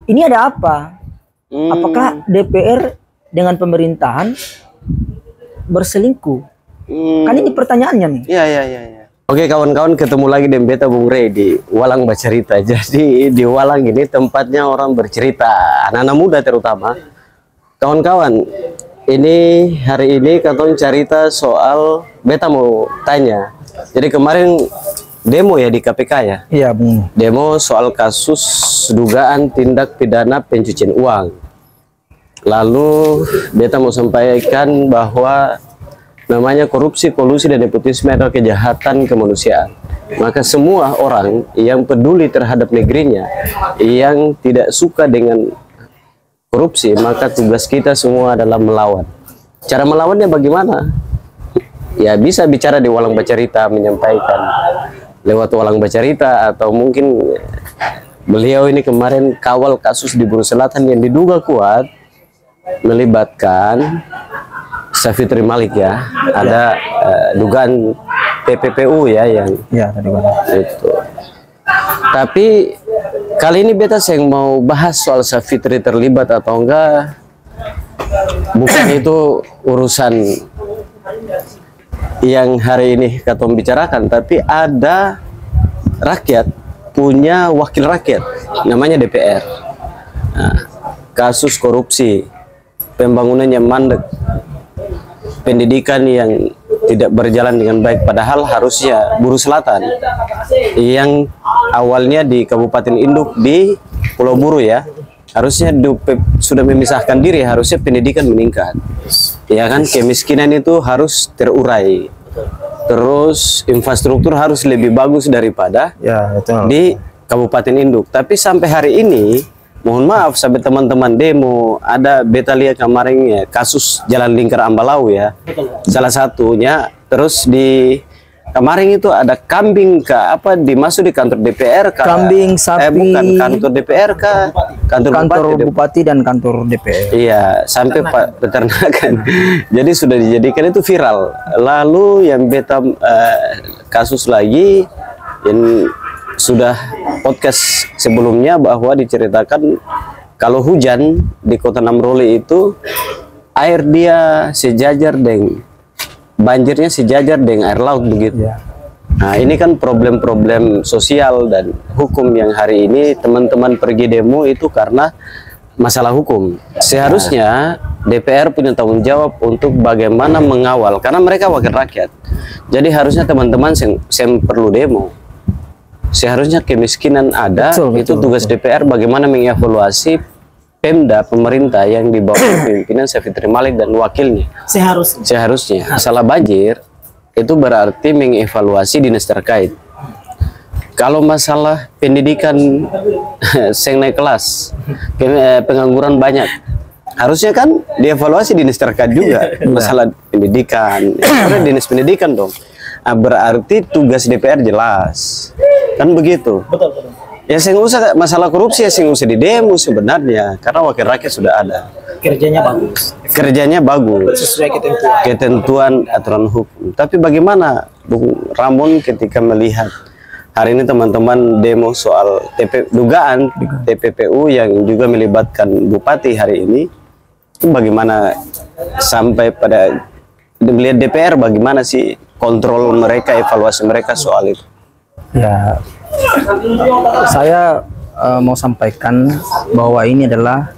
ini ada apa? Apakah DPR dengan pemerintahan berselingkuh? Kan ini pertanyaannya nih. Iya. Oke kawan-kawan, ketemu lagi dengan beta Bung Rey di Walang Bercerita. Jadi di Walang ini tempatnya orang bercerita, anak-anak muda terutama. Kawan-kawan, ini hari ini katong cerita soal beta mau tanya. Jadi kemarin demo ya di KPK ya? Iya, Bung. Demo soal kasus dugaan tindak pidana pencucian uang. Lalu beta mau sampaikan bahwa namanya korupsi, kolusi, dan nepotisme adalah kejahatan kemanusiaan. Maka semua orang yang peduli terhadap negerinya, yang tidak suka dengan korupsi, maka tugas kita semua adalah melawan. Cara melawannya bagaimana? Ya bisa bicara di Walang Bercerita, menyampaikan lewat Walang Bercerita, atau mungkin beliau ini kemarin kawal kasus di Buru Selatan yang diduga kuat melibatkan Savitri Malik ya, ada dugaan TPPU ya yang tadi itu. Tapi kali ini beta yang mau bahas soal Savitri terlibat atau enggak, bukan itu urusan yang hari ini katong bicarakan, tapi ada rakyat punya wakil rakyat namanya DPR. Nah, kasus korupsi, pembangunan yang mandek, pendidikan yang tidak berjalan dengan baik, padahal harusnya Buru Selatan yang awalnya di Kabupaten Induk di Pulau Buru ya, harusnya sudah memisahkan diri, harusnya pendidikan meningkat ya kan, kemiskinan itu harus terurai, terus infrastruktur harus lebih bagus daripada di Kabupaten Induk. Tapi sampai hari ini, mohon maaf sampai teman-teman demo, ada beta lihat kemarin ya, kasus Jalan Lingkar Ambalau ya, salah satunya. Terus di kemarin itu ada kambing dimasuk di kantor DPR kambing, sapi, bukan kantor DPR kantor bupati dan kantor DPR. Iya, sampai Pak peternakan. Jadi sudah dijadikan itu viral. Lalu yang beta kasus lagi yang sudah podcast sebelumnya bahwa diceritakan kalau hujan di Kota Namroli itu air dia sejajar dengan banjirnya sejajar dengan air laut begitu. Nah ini kan problem-problem sosial dan hukum yang hari ini teman-teman pergi demo itu karena masalah hukum. Seharusnya DPR punya tanggung jawab untuk bagaimana mengawal, karena mereka wakil rakyat. Jadi harusnya teman-teman yang perlu demo, seharusnya kemiskinan ada, itu tugas DPR bagaimana mengevaluasi Pemda, pemerintah yang di bawah pimpinan Savitri Malik dan wakilnya. Seharusnya masalah banjir itu berarti mengevaluasi dinas terkait. Kalau masalah pendidikan yang naik kelas, pengangguran banyak, harusnya kan dievaluasi dinas terkait juga. Masalah pendidikan, dinas pendidikan dong. Nah, berarti tugas DPR jelas, kan begitu. Betul. Ya saya nggak usah masalah korupsi, ya saya nggak usah di demo sebenarnya, karena wakil rakyat sudah ada. Kerjanya bagus. Sesuai ketentuan aturan hukum. Tapi bagaimana Bung Ramon ketika melihat hari ini teman-teman demo soal dugaan TPPU yang juga melibatkan bupati hari ini, itu bagaimana sampai pada melihat DPR, bagaimana sih kontrol mereka, evaluasi mereka soal itu? Ya, saya mau sampaikan bahwa ini adalah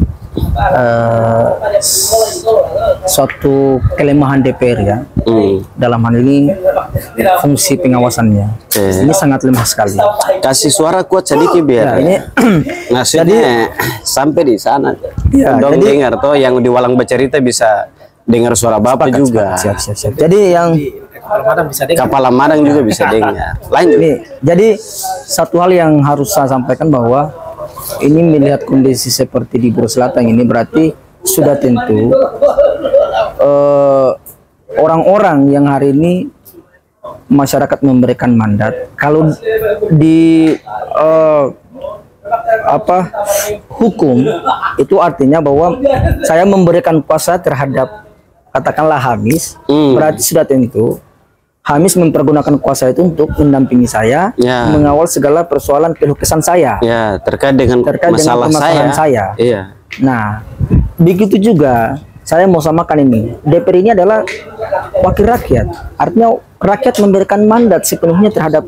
suatu kelemahan DPR ya. Dalam hal ini fungsi pengawasannya ini sangat lemah sekali. Kasih suara kuat sedikit biar ini jadi sampai di sana dong, dengar toh yang di Walang Bercerita bisa dengar suara Bapak juga. Siap. Jadi yang Kapal Madang juga bisa dengar. Lanjut. Jadi satu hal yang harus saya sampaikan bahwa ini melihat kondisi seperti di Buru Selatan ini berarti sudah tentu orang-orang yang hari ini masyarakat memberikan mandat, kalau di hukum itu artinya bahwa saya memberikan kuasa terhadap katakanlah Hamis, berarti sudah tentu Hamis mempergunakan kuasa itu untuk mendampingi saya, Ya. mengawal segala persoalan keluh kesah saya. Ya, terkait dengan masalah permasalahan saya. Iya. Nah, begitu juga saya mau samakan ini. DPR ini adalah wakil rakyat. Artinya rakyat memberikan mandat sepenuhnya terhadap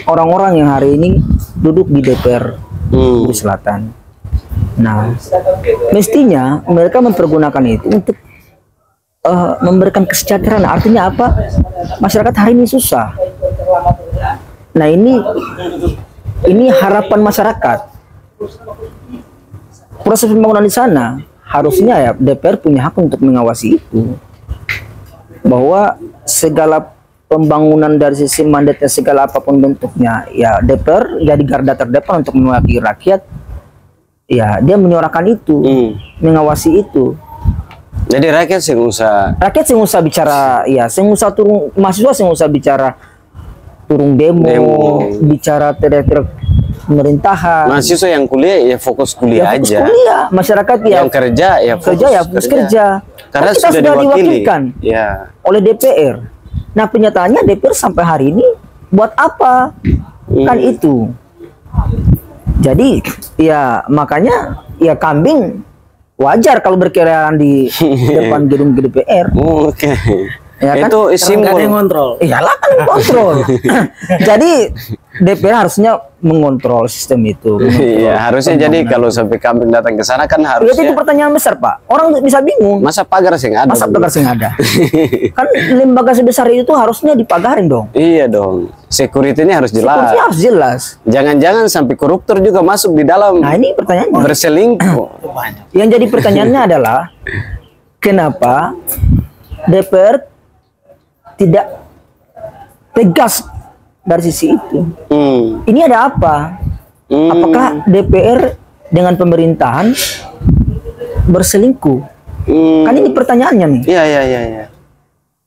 orang-orang yang hari ini duduk di DPR Buru Selatan. Nah, mestinya mereka mempergunakan itu untuk memberikan kesejahteraan. Artinya apa? Masyarakat hari ini susah. Nah, ini harapan masyarakat. Proses pembangunan di sana harusnya ya DPR punya hak untuk mengawasi itu. Bahwa segala pembangunan dari sisi mandatnya, segala apapun bentuknya, ya DPR jadi garda terdepan untuk mewakili rakyat. Ya, dia menyuarakan itu, mengawasi itu. Jadi rakyat sih nggak usah bicara, ya, sing usah turun, mahasiswa sing usah bicara turun demo. Bicara teriak-teriak pemerintahan. Mahasiswa yang kuliah ya fokus kuliah fokus aja. Kuliah, masyarakat ya yang kerja ya fokus kerja. Karena kita sudah diwakilkan ya oleh DPR. Nah, penyataannya DPR sampai hari ini buat apa? Kan itu. Jadi ya makanya ya kambing wajar kalau berkeliaran di depan gedung DPR. Oke. Ya kan? Itu simbol ngontrol. Iyalah kan kontrol. Jadi DPR harusnya mengontrol sistem itu. Iya, harusnya jadi kalau sampai kambing datang ke sana kan Ya, harusnya. itu pertanyaan besar, Pak. Orang bisa bingung. Masa pagar sih nggak ada? Masa pagar sih nggak ada? Kan lembaga sebesar itu harusnya dipagarin dong. Iya dong. Security-nya harus jelas. Security harus jelas. Jangan-jangan sampai koruptor juga masuk di dalam Nah, ini pertanyaannya. berselingkuh. Yang jadi pertanyaannya adalah kenapa DPR tidak tegas dari sisi itu? Ini ada apa? Apakah DPR dengan pemerintahan berselingkuh? Kan ini pertanyaannya nih. Iya.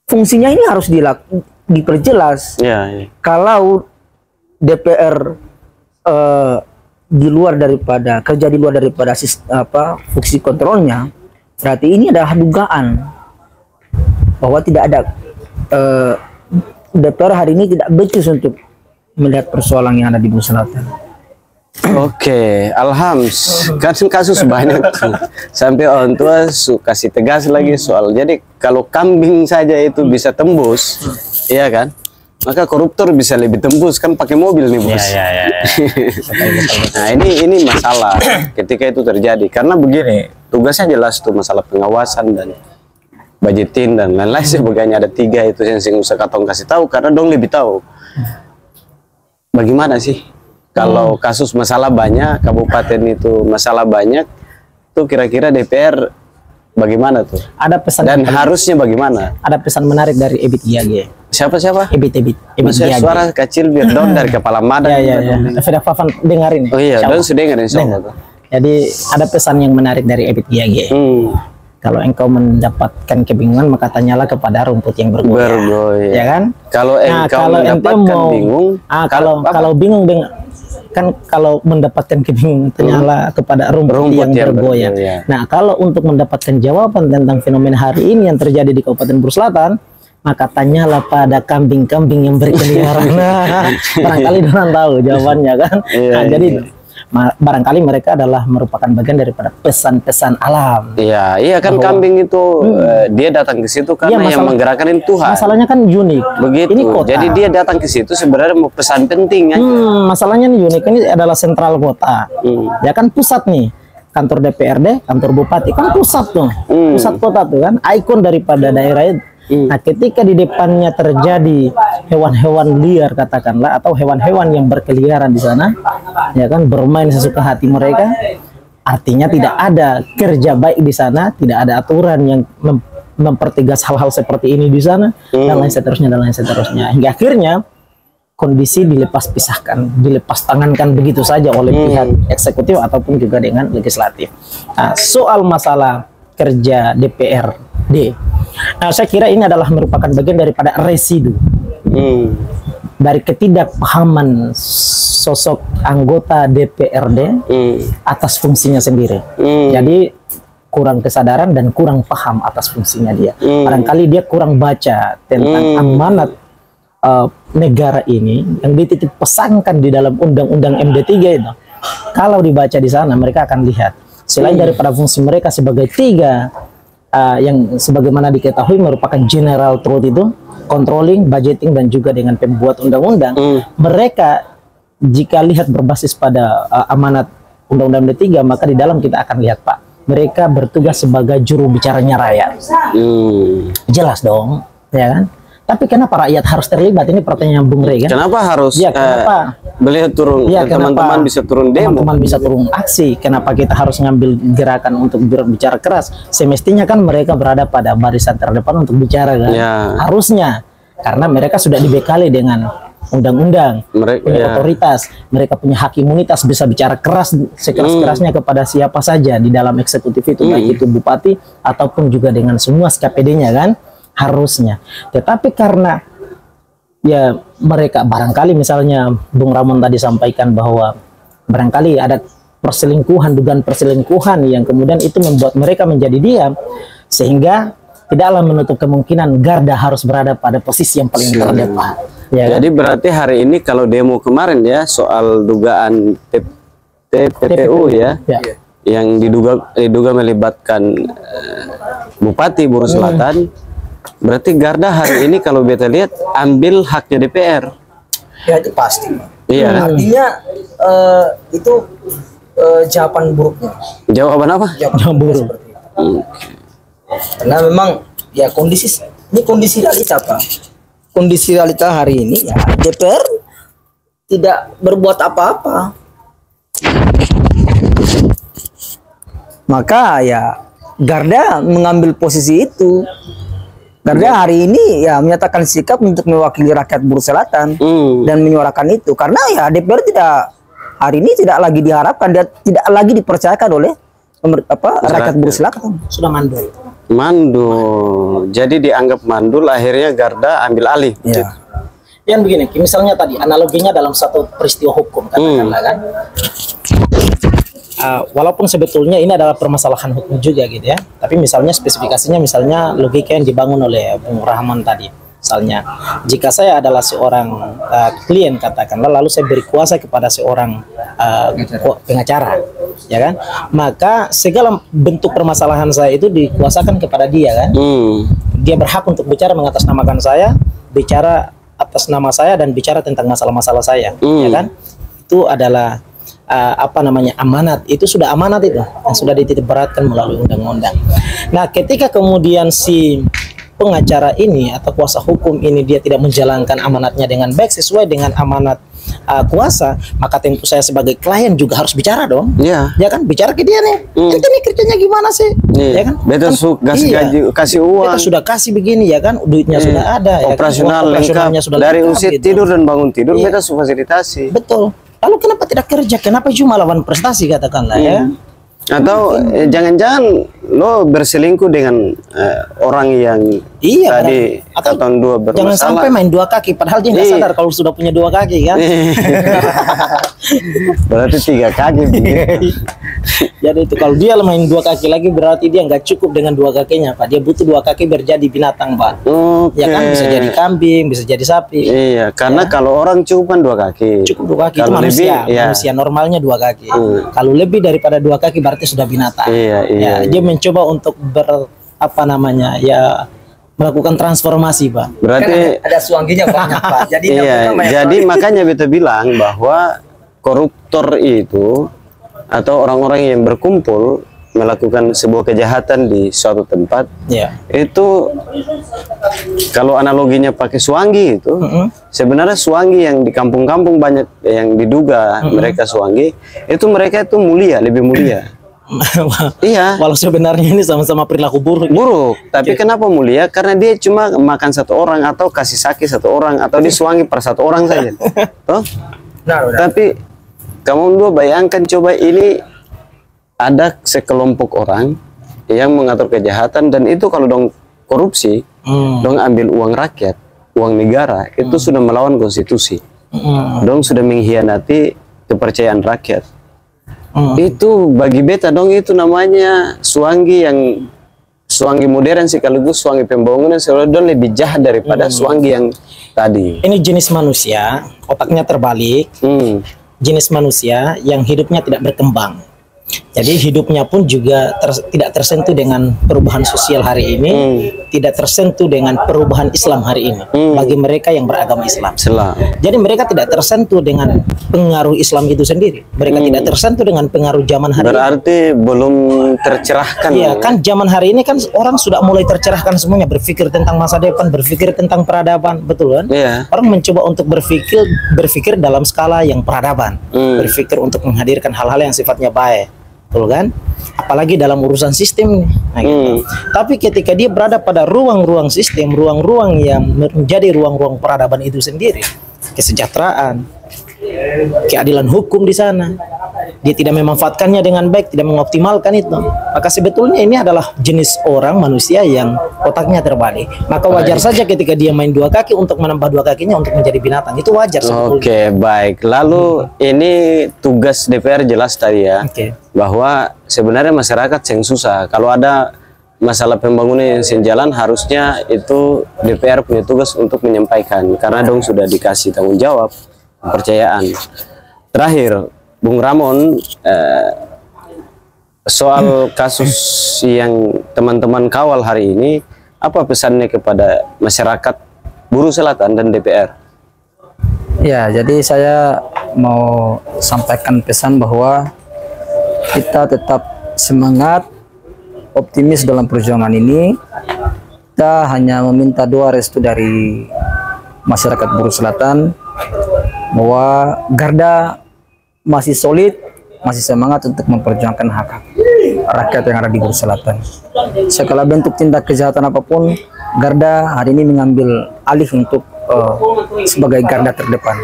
Fungsinya ini harus diperjelas. Iya. Kalau DPR di luar daripada fungsi kontrolnya, berarti ini adalah dugaan bahwa tidak ada DPR hari ini tidak becus untuk melihat persoalan yang ada di Buru Selatan. Oke, alhamdulillah. Kan kasus banyak tuh. Sampai orang tua kasih tegas lagi soal. Jadi kalau kambing saja itu bisa tembus, iya kan? Maka koruptor bisa lebih tembus kan pakai mobil nih bos. Iya. Nah ini masalah ketika itu terjadi karena begini tugasnya jelas tuh masalah pengawasan dan budgeting dan lain-lain sebagainya. Ada 3 itu yang usah katong kasih tahu karena dong lebih tahu bagaimana sih kalau kasus masalah banyak, kabupaten itu masalah banyak tuh kira-kira DPR bagaimana tuh Ada pesan dan harusnya bagaimana? ada pesan menarik dari Ebit Giage. Siapa Ebit Maksudnya Giage. suara kecil biar down dari kepala madan. Iya. Sudah Fafan dengarin. Oh iya, Insya dan Allah. sudah dengar insya Allah tuh. Jadi ada pesan yang menarik dari Ebit Giage. Kalau engkau mendapatkan kebingungan maka tanyalah kepada rumput yang bergoyang. Ya kan? Kalau engkau ente mendapatkan bingung, kalau bingung kan kalau mendapatkan kebingungan tanyalah kepada rumput yang bergoyang. Nah, kalau untuk mendapatkan jawaban tentang fenomena hari ini yang terjadi di Kabupaten Buru Selatan, maka tanyalah pada kambing-kambing yang berkeliaran. Nah, barangkali orang tahu jawabannya kan. Nah, jadi barangkali mereka adalah merupakan bagian daripada pesan-pesan alam. Iya kan kambing itu dia datang ke situ karena yang menggerakkan itu Tuhan. Masalahnya kan unik. Begitu. Ini kota. Jadi dia datang ke situ sebenarnya mau pesan penting. Masalahnya nih unik ini adalah sentral kota. Ya kan pusat nih. Kantor DPRD, kantor bupati kan pusat tuh. Pusat kota tuh kan ikon daripada daerah itu. Nah, ketika di depannya terjadi hewan-hewan liar katakanlah atau hewan-hewan yang berkeliaran di sana, ya kan bermain sesuka hati mereka, artinya tidak ada kerja baik di sana, tidak ada aturan yang mempertegas hal-hal seperti ini di sana, dan lain seterusnya. Hingga akhirnya kondisi dilepas tangankan begitu saja oleh pihak eksekutif ataupun juga dengan legislatif. Nah, soal masalah kerja DPRD, nah, saya kira ini adalah merupakan bagian daripada residu dari ketidakpahaman sosok anggota DPRD atas fungsinya sendiri. Jadi kurang kesadaran dan kurang paham atas fungsinya dia. Barangkali dia kurang baca tentang amanat negara ini yang dititip pesankan di dalam undang-undang MD3 itu, kalau dibaca di sana mereka akan lihat selain daripada fungsi mereka sebagai tiga yang sebagaimana diketahui merupakan general truth itu, controlling, budgeting, dan juga dengan pembuat undang-undang, mereka jika lihat berbasis pada amanat undang-undang MD3, maka di dalam kita akan lihat Pak, mereka bertugas sebagai juru bicaranya rakyat. Jelas dong, ya kan? Tapi kenapa rakyat harus terlibat? Ini pertanyaan Bung Rey kan? Kenapa harus kenapa? Beliau turun, teman-teman bisa turun demo, teman-teman bisa turun aksi? Kenapa kita harus ngambil gerakan untuk berbicara keras? Semestinya kan mereka berada pada barisan terdepan untuk bicara kan? Harusnya, karena mereka sudah dibekali dengan undang-undang, punya otoritas, mereka punya hak imunitas, bisa bicara keras sekeras-kerasnya kepada siapa saja di dalam eksekutif itu, baik itu bupati ataupun juga dengan semua SKPD-nya kan? Harusnya. Tetapi karena ya mereka barangkali, misalnya Bung Ramon tadi sampaikan bahwa barangkali ada perselingkuhan, dugaan perselingkuhan yang kemudian itu membuat mereka menjadi diam, sehingga tidaklah menutup kemungkinan Garda harus berada pada posisi yang paling terdepan. Ya, jadi berarti hari ini kalau demo kemarin ya soal dugaan TPPU ya, yang diduga melibatkan Bupati Buru Selatan, berarti Garda hari ini kalau beta lihat ambil haknya DPR. Ya itu pasti. Iya. Artinya itu jawaban buruknya. Jawaban apa? Jawaban buruk. Karena memang ya kondisi realita apa? Kondisi realita hari ini ya DPR tidak berbuat apa-apa. Maka ya Garda mengambil posisi itu. Garda hari ini ya menyatakan sikap untuk mewakili rakyat Buru Selatan dan menyuarakan itu, karena ya DPR hari ini tidak lagi diharapkan, dia tidak lagi dipercayakan oleh rakyat Buru Selatan. Sudah mandul. Jadi dianggap mandul, akhirnya Garda ambil alih. Ya. Yang begini, misalnya tadi analoginya dalam satu peristiwa hukum katakanlah kan. Walaupun sebetulnya ini adalah permasalahan hukum juga gitu ya, tapi misalnya spesifikasinya, misalnya logika yang dibangun oleh Bung Rahman tadi, misalnya jika saya adalah seorang klien katakanlah, lalu saya beri kuasa kepada seorang pengacara, ya kan, maka segala bentuk permasalahan saya itu dikuasakan kepada dia kan, dia berhak untuk bicara mengatasnamakan saya, bicara atas nama saya, dan bicara tentang masalah-masalah saya, ya kan, itu adalah amanat. Itu sudah amanat itu yang sudah dititip beratkan melalui undang-undang. Nah, ketika kemudian si pengacara ini atau kuasa hukum ini dia tidak menjalankan amanatnya dengan baik sesuai dengan amanat kuasa, maka tentu saya sebagai klien juga harus bicara dong. Ya kan, bicara ke dia nih. Ente nih kerjanya gimana sih? Ya kan? Beta gaji kasih uang. Kita sudah kasih begini ya kan, duitnya sudah ada. Operasional ya kan? lengkap. Sudah dari lengkap, usia gitu. tidur dan bangun tidur beta fasilitasi. Betul. Lalu kenapa tidak kerja? Kenapa cuma lawan prestasi katakanlah ya? Atau jangan-jangan lo berselingkuh dengan orang yang tadi tahun 2 bermasalah. Jangan sampai main dua kaki, padahal dia nggak sadar kalau sudah punya 2 kaki kan? Berarti 3 kaki. Jadi itu kalau dia main 2 kaki lagi berarti dia nggak cukup dengan 2 kakinya Pak. Dia butuh 2 kaki berjadi binatang Pak. Ya kan, bisa jadi kambing, bisa jadi sapi. Iya, karena kalau orang cukup 2 kaki. Cukup 2 kaki itu manusia. Manusia normalnya 2 kaki. Kalau lebih daripada 2 kaki berarti sudah binatang. Iya. Dia mencoba untuk melakukan transformasi Pak. Berarti kan ada suangginya banyak Pak. Jadi jadi makanya beta bilang bahwa koruptor itu atau orang-orang yang berkumpul melakukan sebuah kejahatan di suatu tempat, itu kalau analoginya pakai suanggi itu, sebenarnya suanggi yang di kampung-kampung banyak yang diduga mereka suanggi, itu mereka itu mulia, lebih mulia. Iya. Walau sebenarnya ini sama-sama perilaku buruk. Tapi kenapa mulia? Karena dia cuma makan 1 orang atau kasih sakit 1 orang atau disuangi per 1 orang saja. Tapi kamu dua bayangkan coba, ini ada sekelompok orang yang mengatur kejahatan, dan itu kalau dong korupsi, dong ambil uang rakyat, uang negara, itu sudah melawan konstitusi. Dong sudah mengkhianati kepercayaan rakyat. Itu bagi beta dong itu namanya suanggi yang Suanggi modern sekaligus Suanggi pembangunan sebenarnya lebih jahat daripada Suanggi yang tadi. Ini jenis manusia, otaknya terbalik, jenis manusia yang hidupnya tidak berkembang. Jadi hidupnya pun juga tidak tersentuh dengan perubahan sosial hari ini, tidak tersentuh dengan perubahan Islam hari ini. Bagi mereka yang beragama Islam. Jadi mereka tidak tersentuh dengan pengaruh Islam itu sendiri. Mereka tidak tersentuh dengan pengaruh zaman hari ini. Berarti belum tercerahkan. Iya, kan zaman hari ini kan orang sudah mulai tercerahkan semuanya, berpikir tentang masa depan, berpikir tentang peradaban, betul kan? Iya. Orang mencoba untuk berpikir dalam skala yang peradaban, berpikir untuk menghadirkan hal-hal yang sifatnya baik. Betul kan? Apalagi dalam urusan sistem. Nah, gitu. Tapi ketika dia berada pada ruang-ruang sistem, ruang-ruang yang menjadi ruang-ruang peradaban itu sendiri, kesejahteraan, keadilan hukum di sana, dia tidak memanfaatkannya dengan baik, tidak mengoptimalkan itu, maka sebetulnya ini adalah jenis orang manusia yang otaknya terbalik. Maka wajar saja ketika dia main dua kaki untuk menambah dua kakinya untuk menjadi binatang, itu wajar sebetulnya. Oke, baik. Lalu ini tugas DPR jelas tadi ya, bahwa sebenarnya masyarakat yang susah. Kalau ada masalah pembangunan yang jalan, harusnya itu DPR punya tugas untuk menyampaikan, karena dong sudah dikasih tanggung jawab, kepercayaan. Terakhir, Bung Ramon, soal kasus yang teman-teman kawal hari ini, apa pesannya kepada masyarakat Buruh Selatan dan DPR? Ya, jadi saya mau sampaikan pesan bahwa kita tetap semangat, optimis dalam perjuangan ini. Kita hanya meminta doa restu dari masyarakat Buruh Selatan bahwa Garda masih solid, masih semangat untuk memperjuangkan hak rakyat yang ada di Buruh Selatan. Segala bentuk tindak kejahatan apapun, Garda hari ini mengambil alih untuk sebagai garda terdepan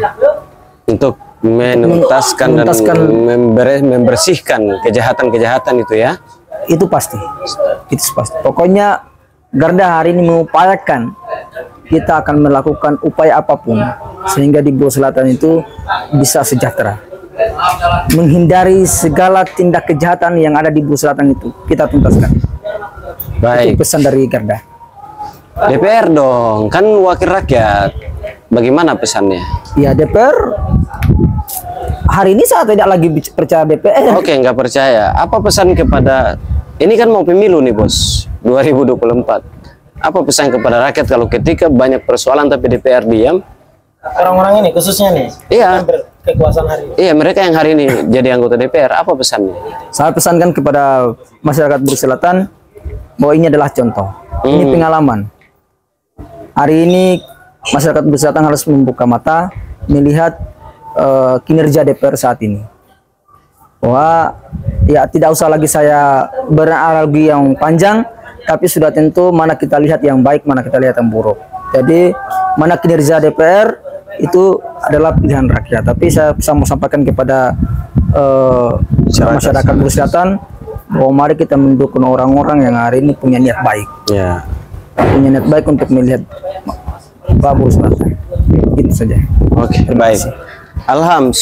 untuk menuntaskan dan membersihkan kejahatan-kejahatan itu ya. Itu pasti. Pokoknya Garda hari ini mengupayakan, kita akan melakukan upaya apapun sehingga di Buruh Selatan itu bisa sejahtera, menghindari segala tindak kejahatan yang ada di Buruh Selatan itu kita tuntaskan. Baik. Itu pesan dari Garda. DPR dong, kan wakil rakyat, bagaimana pesannya? Ya, DPR hari ini saya tidak lagi percaya DPR. Oke, nggak percaya. Apa pesan kepada, ini kan mau pemilu nih bos, 2024. Apa pesan kepada rakyat kalau ketika banyak persoalan tapi DPR diam? Orang-orang ini khususnya nih, iya, kekuasaan hari ini. Iya, mereka yang hari ini jadi anggota DPR, apa pesannya? Saya pesankan kepada masyarakat Buruh Selatan bahwa ini adalah contoh, ini pengalaman. Hari ini masyarakat Buruh Selatan harus membuka mata melihat kinerja DPR saat ini. Bahwa ya tidak usah lagi saya beranalogi yang panjang, tapi sudah tentu mana kita lihat yang baik, mana kita lihat yang buruk. Jadi mana kinerja DPR itu adalah pilihan rakyat. Tapi saya mau sampaikan kepada masyarakat Buruh Selatan bahwa mari kita mendukung orang-orang yang hari ini punya niat baik. Ya. Punya niat baik untuk melihat Buruh Selatan. Itu saja. Oke, baik. Alhams,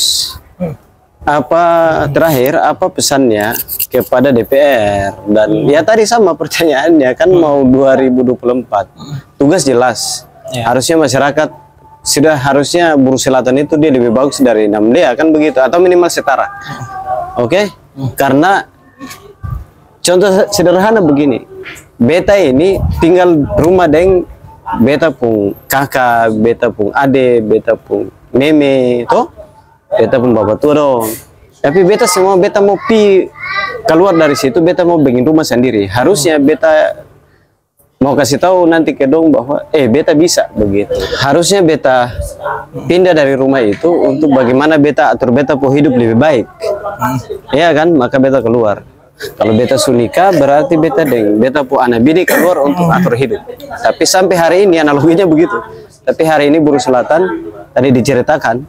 apa terakhir apa pesannya kepada DPR? Dan ya tadi sama pertanyaannya kan mau 2024, tugas jelas. Harusnya masyarakat harusnya Buruh Selatan itu dia lebih bagus dari 6D kan begitu, atau minimal setara. Oke? Karena contoh sederhana begini, beta ini tinggal rumah deng beta pun kakak, beta pun ade, beta pun meme, toh beta pun bapak tua dong. Tapi beta semua beta mau keluar dari situ, beta mau bikin rumah sendiri. Harusnya beta mau kasih tahu nanti ke dong bahwa beta bisa begitu. Harusnya beta pindah dari rumah itu untuk bagaimana beta atur beta po hidup lebih baik. Iya kan? Maka beta keluar. Kalau beta sunika berarti beta beta po anak bini keluar untuk atur hidup. Tapi sampai hari ini analoginya begitu. Tapi hari ini Buruh Selatan tadi diceritakan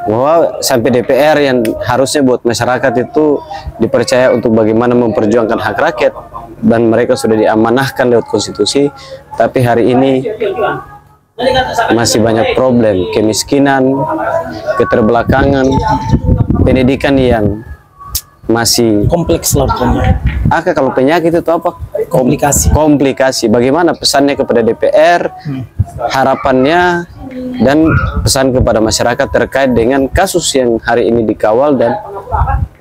bahwa sampai DPR yang harusnya buat masyarakat itu dipercaya untuk bagaimana memperjuangkan hak rakyat, dan mereka sudah diamanahkan lewat konstitusi, tapi hari ini masih banyak problem, kemiskinan, keterbelakangan, pendidikan yang masih kompleks lah. kalau penyakit itu apa? komplikasi. Bagaimana pesannya kepada DPR, harapannya dan pesan kepada masyarakat terkait dengan kasus yang hari ini dikawal dan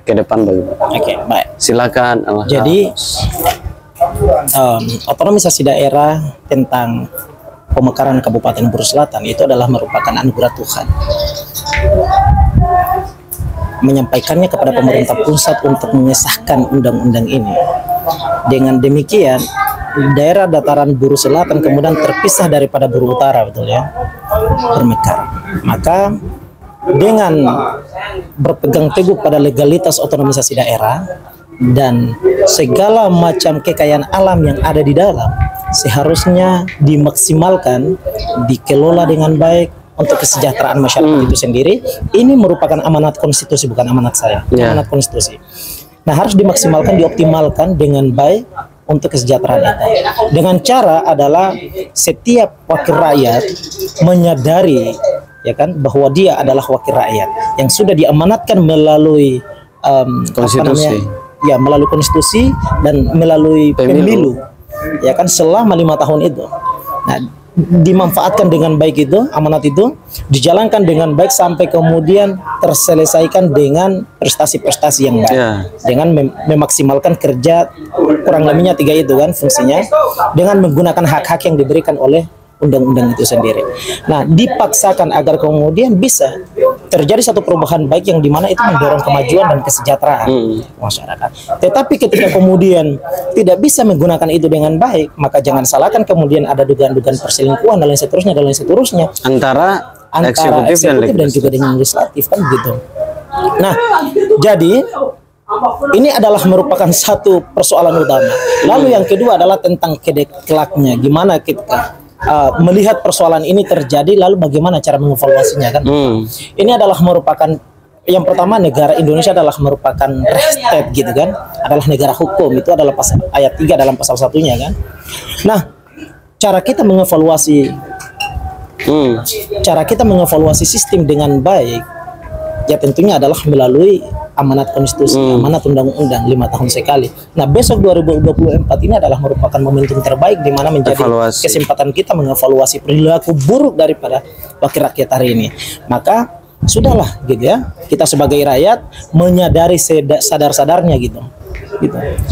ke depan bagaimana? Oke, baik. Silakan. Jadi otonomisasi daerah tentang pemekaran Kabupaten Buru Selatan itu adalah merupakan anugerah Tuhan. Menyampaikannya kepada pemerintah pusat untuk mengesahkan undang-undang ini. Dengan demikian, daerah dataran Buru Selatan kemudian terpisah daripada Buru Utara, betul ya, bermekar. Maka dengan berpegang teguh pada legalitas otonomisasi daerah dan segala macam kekayaan alam yang ada di dalam seharusnya dimaksimalkan, dikelola dengan baik untuk kesejahteraan masyarakat itu sendiri. Ini merupakan amanat konstitusi, bukan amanat saya, amanat konstitusi. Nah, harus dimaksimalkan, dioptimalkan dengan baik untuk kesejahteraan itu. Dengan cara adalah setiap wakil rakyat menyadari, ya kan, bahwa dia adalah wakil rakyat yang sudah diamanatkan melalui konstitusi, melalui konstitusi dan melalui pemilu, ya kan, selama 5 tahun itu. Nah, dimanfaatkan dengan baik itu, amanat itu dijalankan dengan baik sampai kemudian terselesaikan dengan prestasi-prestasi yang baik, dengan memaksimalkan kerja, kurang lebihnya 3 itu kan fungsinya, dengan menggunakan hak-hak yang diberikan oleh undang-undang itu sendiri. Nah, dipaksakan agar kemudian bisa terjadi satu perubahan baik yang dimana itu mendorong kemajuan dan kesejahteraan masyarakat. Tetapi ketika kemudian tidak bisa menggunakan itu dengan baik, maka jangan salahkan kemudian ada dugaan-dugaan perselingkuhan dan lain seterusnya antara eksekutif dan juga dengan legislatif, kan begitu. Nah, jadi ini adalah merupakan satu persoalan utama. Lalu yang kedua adalah tentang kelaknya, gimana kita melihat persoalan ini terjadi, lalu bagaimana cara mengevaluasinya, kan? Ini adalah merupakan, yang pertama, negara Indonesia adalah merupakan state gitu kan, adalah negara hukum, itu adalah ayat 3 dalam pasal 1-nya kan. Nah, cara kita mengevaluasi sistem dengan baik ya tentunya adalah melalui amanat konstitusi, amanat undang-undang 5 tahun sekali. Nah, besok 2024 ini adalah merupakan momentum terbaik di mana menjadi kesempatan kita mengevaluasi perilaku buruk daripada wakil rakyat hari ini. Maka sudahlah gitu ya, kita sebagai rakyat menyadari sadar-sadarnya gitu,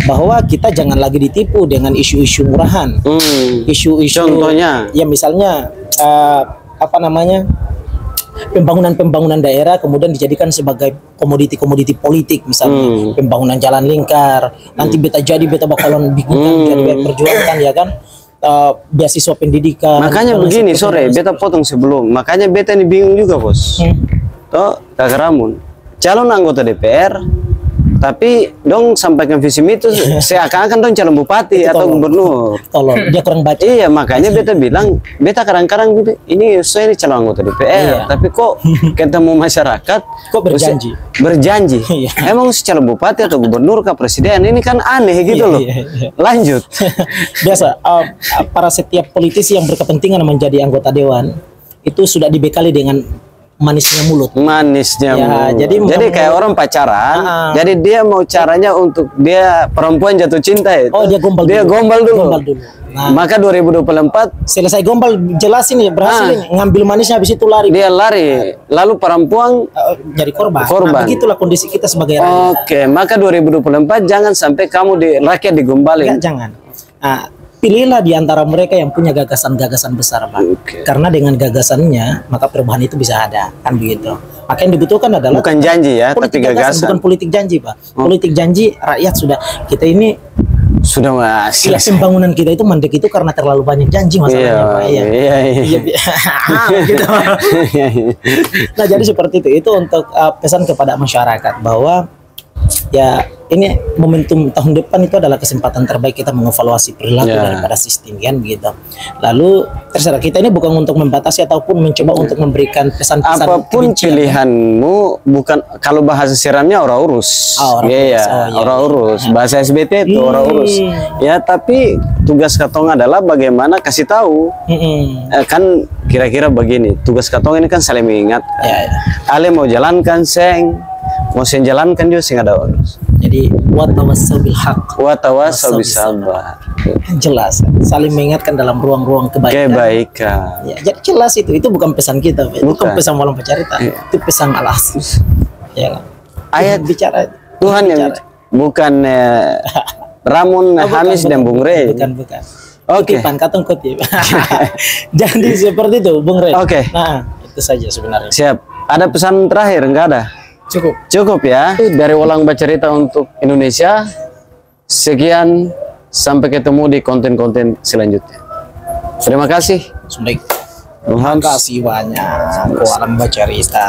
bahwa kita jangan lagi ditipu dengan isu-isu murahan, isu-isu, contohnya ya misalnya pembangunan daerah kemudian dijadikan sebagai komoditi politik, misalnya pembangunan jalan lingkar, nanti beta bakalan bikinkan, jadi perjuangkan, ya kan, beasiswa pendidikan. Makanya begini, sore beta potong sebelum, makanya beta ini bingung juga, bos. Toh Kakak Ramun calon anggota DPR, tapi dong sampaikan visi itu seakan-akan dong calon bupati atau gubernur. Tolong, dia kurang baca. Iya, makanya beta bilang, beta kadang-kadang gitu, ini saya ini calon anggota DPR, tapi kok ketemu masyarakat kok berjanji. Emang si calon bupati atau gubernur ke presiden, ini kan aneh gitu loh. Lanjut. Biasa, para setiap politisi yang berkepentingan menjadi anggota dewan itu sudah dibekali dengan manisnya mulut. Jadi kayak orang pacaran. Jadi dia mau caranya untuk dia perempuan jatuh cinta itu. Oh, dia gombal dulu. Nah, maka 2024 selesai gombal, jelas ini berhasil ini, ngambil manisnya, habis itu lari. Dia lari, lalu perempuan jadi korban. Nah, begitulah kondisi kita sebagai rakyat. Oke, maka 2024 jangan sampai kamu rakyat digombalin. Jangan. Nah, pilihlah di antara mereka yang punya gagasan-gagasan besar, Pak. Karena dengan gagasannya maka perubahan itu bisa ada, kan begitu. Maka yang dibutuhkan adalah bukan janji ya, tapi gagasan. Bukan politik janji, Pak. Politik janji rakyat sudah, kita ini sudah Mas. Ya, pembangunan kita itu mandek itu karena terlalu banyak janji masalahnya, Pak. Gitu. Nah, jadi seperti itu. Itu untuk pesan kepada masyarakat bahwa ya ini momentum tahun depan itu adalah kesempatan terbaik kita mengevaluasi perilaku daripada sistem, kan begitu. Lalu terserah kita, ini bukan untuk membatasi ataupun mencoba untuk memberikan pesan-pesan apapun pilihanmu, bukan, kalau bahasa siramnya orang urus. Orang urus. Bahasa SBT itu orang urus. Ya, tapi tugas katong adalah bagaimana kasih tahu. Kan kira-kira begini, tugas katong ini kan saling mengingat. Ale mau jalankan mau jalankan juga sing ada urus. Jadi watawasau bil haq watawasau bis sabar. jelas, saling mengingatkan dalam ruang-ruang kebaikan. Ya, jadi jelas itu bukan pesan kita, Pak. Itu bukan pesan malam pecerita, itu pesan Allah. Ya kan? Ayat bicara Tuhan yang bukan Ramon Hamis dan Bung Rey. Bukan. Oke. Kutipan, katong kutip. Jadi seperti itu, Bung Rey. Oke. Nah, itu saja sebenarnya. Siap. Ada pesan terakhir? Enggak ada? Cukup ya. Dari Ulang Bercerita untuk Indonesia. Sekian, sampai ketemu di konten-konten selanjutnya. Terima kasih. Sudah. Terima kasih banyak. Ulang Bercerita.